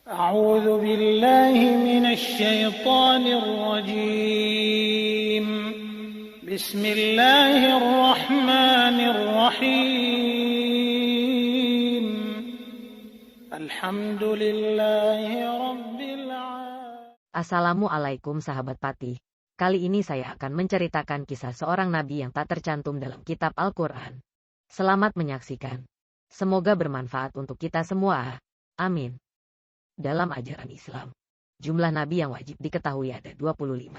أعوذ بالله من الشيطان الرجيم. بسم الله الرحمن الرحيم. الحمد لله رب العالمين. Assalamualaikum sahabat Patih. Kali ini saya akan menceritakan kisah seorang nabi yang tak tercantum dalam kitab Al-Quran. Selamat menyaksikan. Semoga bermanfaat untuk kita semua. Amin. Dalam ajaran Islam, jumlah nabi yang wajib diketahui ada 25.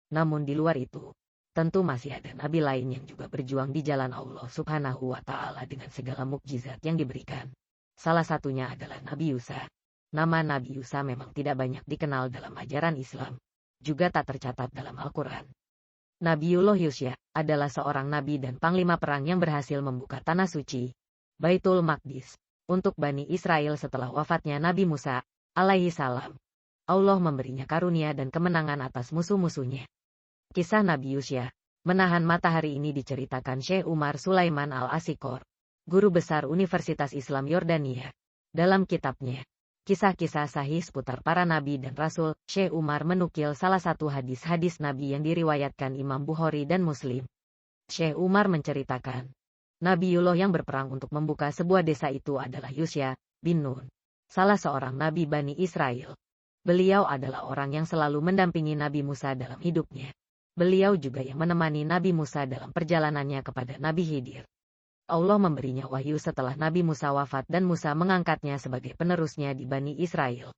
Namun di luar itu, tentu masih ada nabi lain yang juga berjuang di jalan Allah Subhanahu wa Ta'ala dengan segala mukjizat yang diberikan. Salah satunya adalah Nabi Yusa. Nama Nabi Yusa memang tidak banyak dikenal dalam ajaran Islam, juga tak tercatat dalam Al-Quran. Nabiullah Yusya adalah seorang nabi dan panglima perang yang berhasil membuka tanah suci, Baitul Maqdis, untuk Bani Israel setelah wafatnya Nabi Musa alaihi salam. Allah memberinya karunia dan kemenangan atas musuh-musuhnya. Kisah Nabi Yusya menahan matahari ini diceritakan Syekh Umar Sulaiman Al-Asikor, guru besar Universitas Islam Yordania. Dalam kitabnya, Kisah-kisah Sahih seputar para nabi dan rasul, Syekh Umar menukil salah satu hadis-hadis nabi yang diriwayatkan Imam Bukhari dan Muslim. Syekh Umar menceritakan, Nabiullah yang berperang untuk membuka sebuah desa itu adalah Yusya bin Nun, salah seorang nabi Bani Israel. Beliau adalah orang yang selalu mendampingi Nabi Musa dalam hidupnya. Beliau juga yang menemani Nabi Musa dalam perjalanannya kepada Nabi Khidir. Allah memberinya wahyu setelah Nabi Musa wafat dan Musa mengangkatnya sebagai penerusnya di Bani Israel.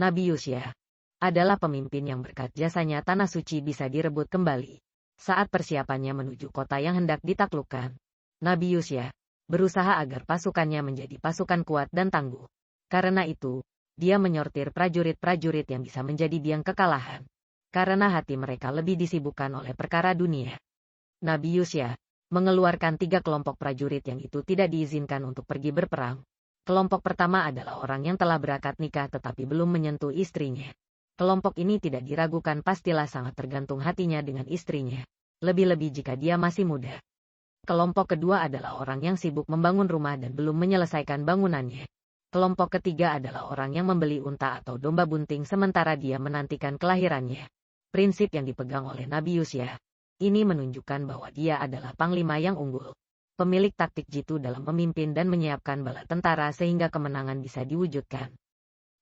Nabi Yusya adalah pemimpin yang berkat jasanya tanah suci bisa direbut kembali. Saat persiapannya menuju kota yang hendak ditaklukkan, Nabi Yusya berusaha agar pasukannya menjadi pasukan kuat dan tangguh. Karena itu, dia menyortir prajurit-prajurit yang bisa menjadi biang kekalahan. Karena hati mereka lebih disibukkan oleh perkara dunia. Nabi Yusya mengeluarkan 3 kelompok prajurit yang itu tidak diizinkan untuk pergi berperang. Kelompok pertama adalah orang yang telah berakad nikah tetapi belum menyentuh istrinya. Kelompok ini tidak diragukan pastilah sangat tergantung hatinya dengan istrinya. Lebih-lebih jika dia masih muda. Kelompok kedua adalah orang yang sibuk membangun rumah dan belum menyelesaikan bangunannya. Kelompok ketiga adalah orang yang membeli unta atau domba bunting sementara dia menantikan kelahirannya. Prinsip yang dipegang oleh Nabi Yusya ini menunjukkan bahwa dia adalah panglima yang unggul, pemilik taktik jitu dalam memimpin dan menyiapkan bala tentara sehingga kemenangan bisa diwujudkan.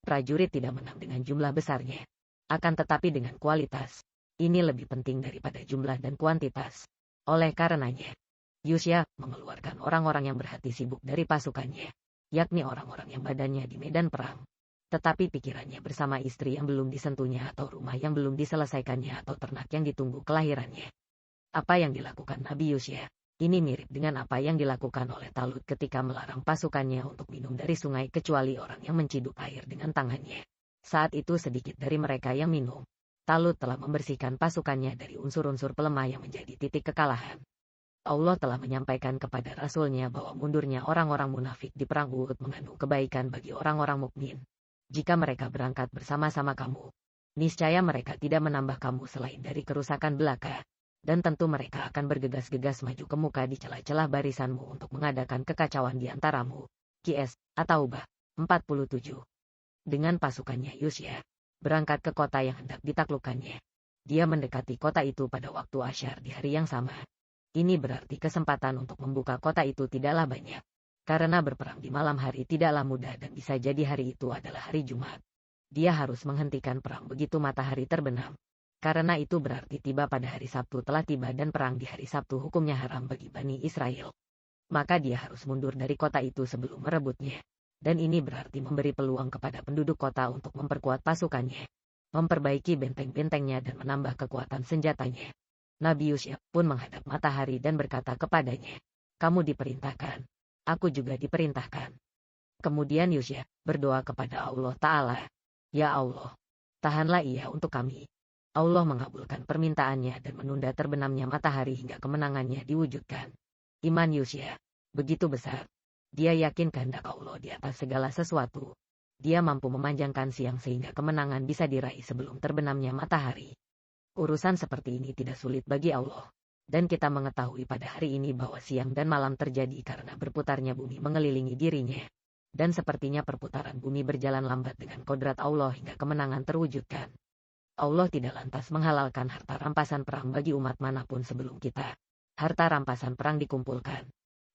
Prajurit tidak menang dengan jumlah besarnya, akan tetapi dengan kualitas. Ini lebih penting daripada jumlah dan kuantitas. Oleh karenanya, Yusya mengeluarkan orang-orang yang berhati sibuk dari pasukannya, yakni orang-orang yang badannya di medan perang, tetapi pikirannya bersama istri yang belum disentuhnya atau rumah yang belum diselesaikannya atau ternak yang ditunggu kelahirannya. Apa yang dilakukan Nabi Yusya ini mirip dengan apa yang dilakukan oleh Talut ketika melarang pasukannya untuk minum dari sungai kecuali orang yang menciduk air dengan tangannya. Saat itu sedikit dari mereka yang minum. Talut telah membersihkan pasukannya dari unsur-unsur pelemah yang menjadi titik kekalahan. Allah telah menyampaikan kepada Rasul-Nya bahwa mundurnya orang-orang munafik di perang Uhud mengandung kebaikan bagi orang-orang mukmin. Jika mereka berangkat bersama-sama kamu, niscaya mereka tidak menambah kamu selain dari kerusakan belaka. Dan tentu mereka akan bergegas-gegas maju ke muka di celah-celah barisanmu untuk mengadakan kekacauan di antaramu. Qs. At-Taubah 47. Dengan pasukannya Yusya berangkat ke kota yang hendak ditaklukkannya. Dia mendekati kota itu pada waktu Asyar di hari yang sama. Ini berarti kesempatan untuk membuka kota itu tidaklah banyak. Karena berperang di malam hari tidaklah mudah dan bisa jadi hari itu adalah hari Jumat. Dia harus menghentikan perang begitu matahari terbenam. Karena itu berarti tiba pada hari Sabtu telah tiba dan perang di hari Sabtu hukumnya haram bagi Bani Israel. Maka dia harus mundur dari kota itu sebelum merebutnya. Dan ini berarti memberi peluang kepada penduduk kota untuk memperkuat pasukannya, memperbaiki benteng-bentengnya dan menambah kekuatan senjatanya. Nabi Yusya pun menghadap matahari dan berkata kepadanya, "Kamu diperintahkan, aku juga diperintahkan." Kemudian Yusya berdoa kepada Allah Ta'ala, "Ya Allah, tahanlah ia untuk kami." Allah mengabulkan permintaannya dan menunda terbenamnya matahari hingga kemenangannya diwujudkan. Iman Yusya begitu besar. Dia yakin kehendak Allah di atas segala sesuatu. Dia mampu memanjangkan siang sehingga kemenangan bisa diraih sebelum terbenamnya matahari. Urusan seperti ini tidak sulit bagi Allah. Dan kita mengetahui pada hari ini bahwa siang dan malam terjadi karena berputarnya bumi mengelilingi dirinya. Dan sepertinya perputaran bumi berjalan lambat dengan kodrat Allah hingga kemenangan terwujudkan. Allah tidak lantas menghalalkan harta rampasan perang bagi umat manapun sebelum kita. Harta rampasan perang dikumpulkan.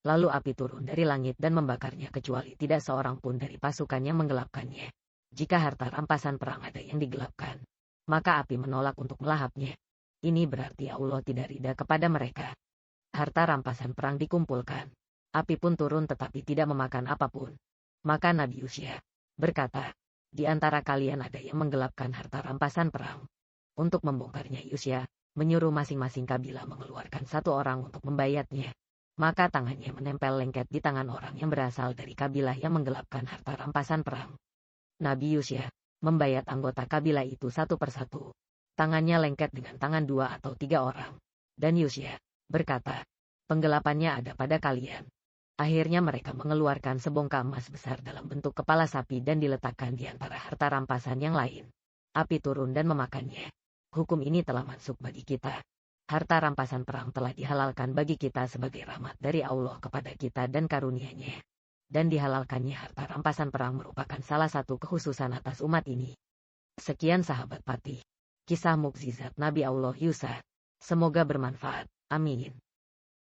Lalu api turun dari langit dan membakarnya kecuali tidak seorang pun dari pasukannya menggelapkannya. Jika harta rampasan perang ada yang digelapkan, maka api menolak untuk melahapnya. Ini berarti Allah tidak ridha kepada mereka. Harta rampasan perang dikumpulkan. Api pun turun tetapi tidak memakan apapun. Maka Nabi Yusya berkata, di antara kalian ada yang menggelapkan harta rampasan perang. Untuk membongkarnya Yusya menyuruh masing-masing kabilah mengeluarkan satu orang untuk membayatnya. Maka tangannya menempel lengket di tangan orang yang berasal dari kabilah yang menggelapkan harta rampasan perang. Nabi Yusya membayat anggota kabilah itu satu persatu. Tangannya lengket dengan tangan 2 atau 3 orang. Dan Yusya berkata, penggelapannya ada pada kalian. Akhirnya mereka mengeluarkan sebongkah emas besar dalam bentuk kepala sapi dan diletakkan di antara harta rampasan yang lain. Api turun dan memakannya. Hukum ini telah masuk bagi kita. Harta rampasan perang telah dihalalkan bagi kita sebagai rahmat dari Allah kepada kita dan karunia-Nya. Dan dihalalkannya harta rampasan perang merupakan salah satu kekhususan atas umat ini. Sekian sahabat Patih. Kisah mukjizat Nabi Allah Yusa. Semoga bermanfaat. Amin.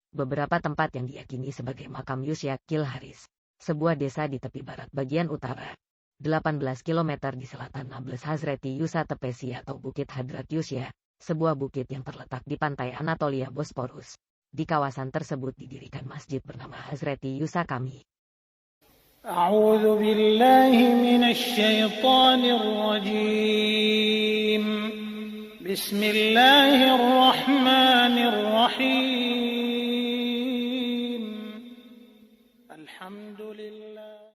Beberapa tempat yang diyakini sebagai makam Yusya Kilharis. Sebuah desa di tepi barat bagian utara. 18 km di selatan Nablus Hazreti Yusa Tepesi atau Bukit Hadrat Yusya. Sebuah bukit yang terletak di pantai Anatolia Bosporus. Di kawasan tersebut didirikan masjid bernama Hazreti Yusa Kami. أعوذ بالله من الشيطان الرجيم بسم الله الرحمن الرحيم